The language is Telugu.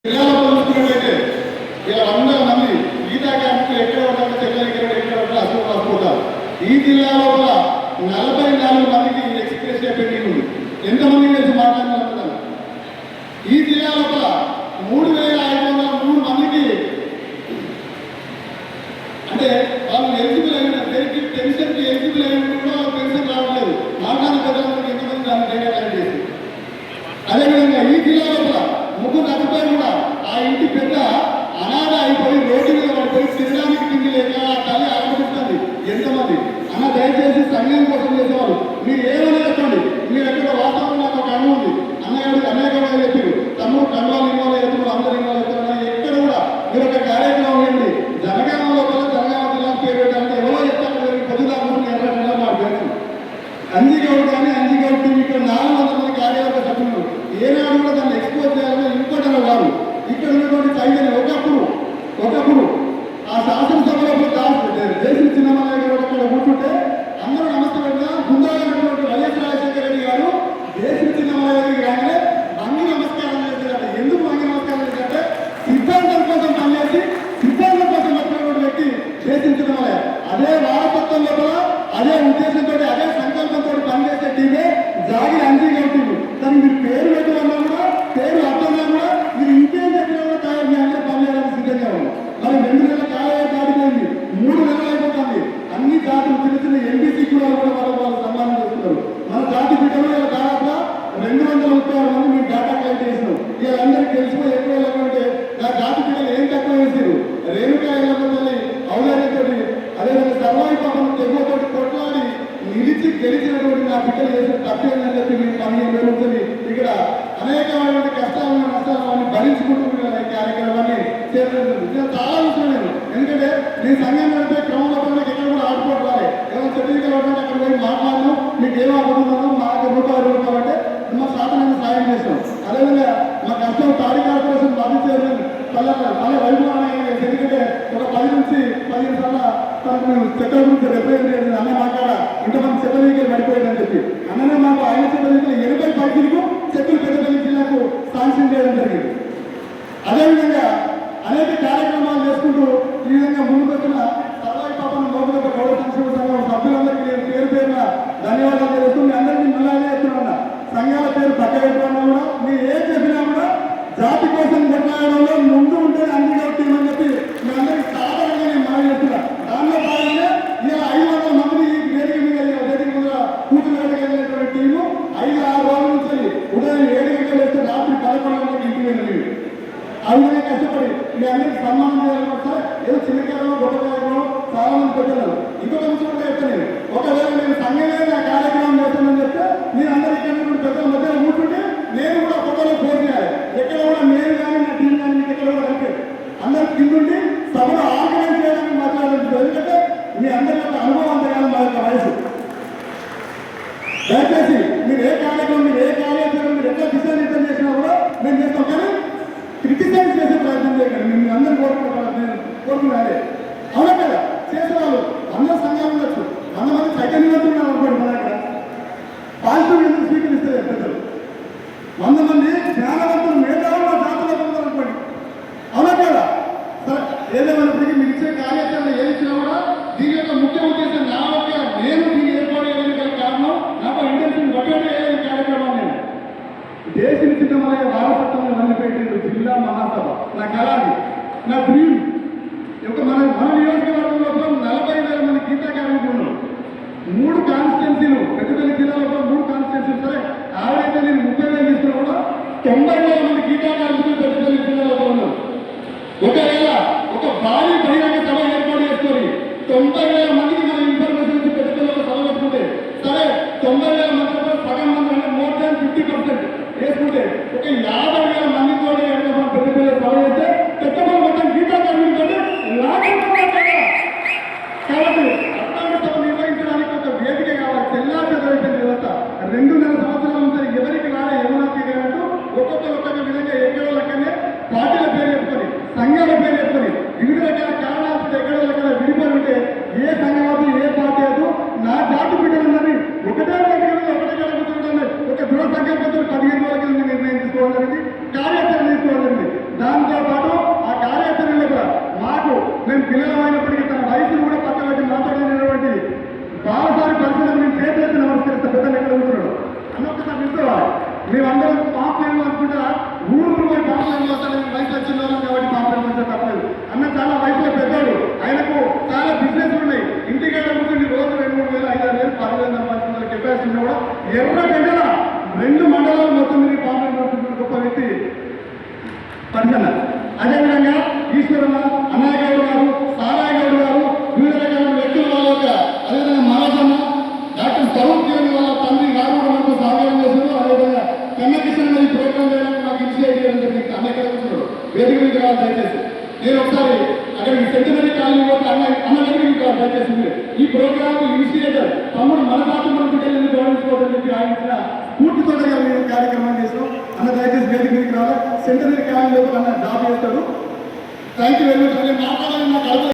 జిల్లాలో చూసుకున్నట్టయితే ఇలా 100 మంది గీతా క్యాంపు ఎక్కడ ఉంటారో చెల్లెక్కడ ఎక్కడ ఉంటారో అసలు రాసుకుంటారు. ఈ జిల్లా లోపల 44 మందికి ఎక్స్ప్రెస్ పెండింగ్ ఉంది. ఎంతమంది కలిసి మాట్లాడుతున్నారు? ఈ జిల్లా లోపల 3503 మందికి అంటే వాళ్ళు ఎలిజిబుల్ అయిన పెన్షన్కి ఎలిజిబుల్ అయిన కూడా పెన్షన్ రావట్లేదు. మాట్లాడిన ప్రజలకు ఎంతమంది దాన్ని డేటా కలెక్ట్ చేసి అదేవిధంగా ఈ జిల్లా లోపల 3 లక్షలపై కూడా ఆ ఇంటి పెద్ద అనాథ అయిపోయి రోడ్డు మీద పడిపోయి తినడానికి తిండి లేక ఆ తల్లి ఆలోచిస్తుంది. ఎంతమంది అన్న దయచేసి సంఘం కోసం చేసేవారు మీరు ఏమైనా చెప్పండి. మీరు ఎక్కడ వాస్తవం నాకు ఒక అన్నం ఉంది అన్నగారు అనేకంగా చెప్పారు. తమ్ముడు కండవాళ్ళు ఇవ్వాలి ఎత్తులు అందరూ ఇవ్వాలి ఎత్తులు ఎక్కడ కూడా మీరు ఒక కార్యక్రమం ఏంటి జనగామ లోపల జనగామ జిల్లా పేరు పెట్టాలంటే ఎవరో చెప్తారు పొద్దుగా ఎర్ర మాకు తెలుసు. అంజీగౌడ్ కానీ అంజీగౌడ్ టీం ఇక్కడ 400 మంది కార్యవర్గ సభ్యులు ఏనాడు కూడా దాన్ని ఎక్స్పోజ్ చేయాలని ఇంకోటి కాదు. ఇక్కడ ఉన్నటువంటి చైతన్యం ఒకప్పుడు ఆ శాసనసభలో దేశం చిన్నమయ్య గారు అక్కడ కూర్చుంటే అందరూ నమస్తే పెట్టినా గుండాలైనటువంటి వైఎస్ రాజశేఖర రెడ్డి గారు దేశం చిన్నమయ్య గారికి రాగానే వంగి నమస్కారం చేశారట. ఎందుకు వంగి నమస్కారం చేశారంటే సిద్ధాంతం కోసం పనిచేసి సిద్ధాంతం కోసం వచ్చినటువంటి వ్యక్తి దేశం చిన్నమయ్య. అదే వారసత్వం లోపల అదే ఉద్దేశంతో అదే సంకల్పంతో పనిచేసే టీమే జాగిరి అంజీగౌడ్ టీము. దానికి మీరు పేరు పెట్టమన్నా కూడా పేరు అర్థమన్నా కూడా మీరు ఇంకేం చెప్పినా కూడా తయారు చేయాలంటే పనిచేయడానికి సిద్ధంగా ఉంది. మరి 2 నెలల కాలం దాటిపోయింది, 3 నెలలు అయిపోతుంది. అన్ని జాతులు చిన్న చిన్న ఎంబీసీ కూడా వాళ్ళు సన్మానం చేస్తున్నారు. మన జాతి బిడ్డలు ఇలా దాదాపుగా 236 మంది మీరు డేటా కలెక్ట్ చేసినాం. ఇలా అందరికీ తెలిసిపోయి ఎక్కువ అంటే నా జాతి బిడ్డలు ఏం తక్కువ చేశారు. రేణుకా ఎల్లమ్మల్ని ఔదార్యంతో అదేవిధంగా సర్వాయి పాపం తెగువతో కొట్లాడి నిలిచి గెలిచినటువంటి నా బిడ్డలు చేసిన తప్పేందని చెప్పి మీరు 15 ఉంటుంది. ఇక్కడ అనేకమైనటువంటి కష్టాలను నష్టాలను భరించుకుంటూ ఈ కార్యక్రమాన్ని చేరుతుంది. చాలా విషయం నేను ఎందుకంటే నేను సంఘం నడిపే క్రమంలో ఎక్కడ కూడా ఆడుకోవాలి. ఏమో చెట్టుగా అక్కడ పోయి మాట్లాడను మీకు ఏమో అడుగుతున్నాను మాకు రూపాయలు అంటే మా శాతం సాయం చేస్తాం. అదేవిధంగా మా కష్టం తాడి కార్పొరేషన్ బాధించారు మళ్ళీ వైభవం ఎందుకంటే ఒక 10 నుంచి 15 సార్లు తనకు మేము చెట్ల గురించి రిప్రజెంట్ చేసింది. అన్న మాట్లాడ ఇంతమంది చెట్ల దగ్గర పడిపోయిందని చెప్పి అన్ననే మాకు ఆయన చెట్ల దగ్గర 80 పైసలకు చెట్లు పెద్దపల్లి జిల్లాకు శాంక్షన్ చేయడం జరిగింది. అదేవిధంగా అనేక కార్యక్రమాలు చేసుకుంటూ ఈ విధంగా ముందుకు వచ్చిన సర్వాయి పాపను లోపల గౌరవ సంక్షేమ సంఘం సభ్యులందరికీ నేను పేరు పేరున ధన్యవాదాలు చేస్తూ మీ అందరికీ మళ్ళీ చెప్తున్నా. సంఘాల పేరు పక్క పెట్టుకున్నా కూడా మీరు ఏం చెప్పినా కూడా జాతి కోసం కొట్లాడడంలో ముందు ఉంటే అంజీగౌడ్ టీం అని చెప్పి మీ అందరికీ సాధారణంగా నేను మనం చెప్తున్నా. దానిలో భాగంగా ఇలా 500 మంది వేదిక మీద వేదిక మీద కూర్చున్నటువంటి టీము 5-6 రోజుల నుంచి ఉదయం 7 గంటలు వేస్తే రాత్రి 11 గంటలకు ఇంటికి వెళ్ళి ఆ విధంగా కష్టపడి మీ అందరికీ సన్మానం చేయాలని సార్. ఏదో చిన్న కార్యక్రమం గొప్ప కార్యక్రమం చాలా మంది పెట్టారు. ఇంకొక విషయం కూడా చెప్తాను. ఒకవేళ నేను సంఘమే నా కార్యక్రమం చేస్తానని చెప్తే మీరు అందరూ ఇక్కడ పెద్దల మధ్యలో కూర్చుంటే నేను కూడా ఫోటోలో పోస్ట్ చేయాలి. ఎక్కడ కూడా నేను కానీ నా టీం కానీ మీకు ఎక్కడ కూడా కలిపే అందరూ కిందుండి సభను ఆర్గనైజ్ చేయడానికి మాట్లాడాలి. ఎందుకంటే మీ అందరి యొక్క అనుభవం అంతకాలం మా యొక్క వయసు. దయచేసి మీరు ఏ కార్యక్రమం మీరు ఏ కార్యాచరణ మీరు ఎట్లా దిశానిర్దేశం చేసినా కూడా మేము చేస్తాం. కానీ క్రిటిసైజ్ చేసే ప్రయత్నం చేయకండి. మేము అందరూ కోరుకున్నారే అవునా కదా చేసే వాళ్ళు అందరూ సంఘాలు ఉండొచ్చు. 100 మంది చైతన్యవంతులు అనుకోండి. మన ఇక్కడ పాజిటివ్ ఎందుకు స్వీకరిస్తారు పెద్దలు 100 మంది జ్ఞానవంతులు మేధావులు మా జాతరలో పొందాలనుకోండి అవునా కదా. సరే ఏదేమైనప్పటికీ మీరు ఇచ్చే కార్యాచరణ ఏది ఇచ్చినా కూడా దీని యొక్క ముఖ్య ఉద్దేశం నా యొక్క నేను దీన్ని ఏర్పాటు చేయడానికి కారణం నాకు ఇంటెన్షన్ ఒకటే కార్యక్రమాన్ని నేను దేశం చిన్నమయ్య వారసత్వం వదిలిపెట్టింది జిల్లా మహాసభ నా కళాన్ని నా డ్రీమ్. మన నియోజకవర్గంలో 40,000 మంది గీతా కార్మికులు 3 కాన్స్టిట్యున్సీలు పెద్దపల్లి జిల్లాలో 3 కాన్స్టిట్యున్సీలు. సరే ఆవిడైతే నేను 30,000 తీసుకున్నా కూడా 90,000 మంది గీతా కార్మికులు పెద్దపల్లి జిల్లాలో ఉన్నారు. ఒకవేళ ఒక భారీ బహిరంగ సభ ఏర్పాటు చేసుకొని 90,000 మందికి మన ఇన్ఫర్మేషన్ నుంచి పెద్దపల్లిలో సభ పెట్టుకుంటే సరే 90,000 మందిలో సగం మంది అంటే మోర్ దాన్ 50% వేసుకుంటే ఒక 50,000 మందితో మనం పెద్దపల్లి సభ చేస్తే పెద్దపల్లి మొత్తం గీతా కార్మికులు కాబట్టి అట్లాంటి సభ నిర్వహించడానికి ఒక వేదిక కావాలి. చెల్లాచెదరైపోయిన వ్యవస్థ 2.5 సంవత్సరాల నుంచి ఎవరికి రాలే ఏమన్నా తీరేనట్టు ఒక్కొక్క విధంగా ఎక్కడో లెక్కనే పార్టీల పేరు చెప్పుకొని సంఘాల పేరు ఎర్ర గంటల 2 మండలాలు మొత్తం తిరిగి పార్లమెంట్ నడుపుతున్న గొప్ప వ్యక్తి పరిచన్న. అదేవిధంగా ఈశ్వరన్న, అన్నయ్య గౌడ్ గారు, సారాయ్ గౌడ్ గారు, వివిధ రకాల వ్యక్తులు వాళ్ళ యొక్క, అదేవిధంగా మనోజన్న, డాక్టర్ స్వరూప్ దేవి వాళ్ళ తండ్రి గారు కూడా మనకు సహకారం చేశారు. అదేవిధంగా కన్నకిషన్ ఈ ప్రోగ్రాం చేయడానికి మాకు ఇనిషియేట్ చేయడం జరిగింది. అన్నయ్య కూర్చున్నారు, వేదిక మీద రావాలి దయచేసి. నేను ఒకసారి అక్కడికి సెంటినరీ కాలనీ పోతే అన్న వేదిక మీద దయచేసింది. ఈ ప్రోగ్రామ్ ఇనిషియేటర్ తమ్ముడు మన పాత్ర మన బిడ్డలను గౌరవించుకోవాలని చెప్పి ఆయన ఇచ్చిన స్ఫూర్తితో మేము కార్యక్రమం చేసాం. అన్న దయచేసి వేదిక మీదకి రావాలి. సెంటినరీ కాలనీ లోపల అన్న జాబ్ చేస్తాడు. Thank you very much.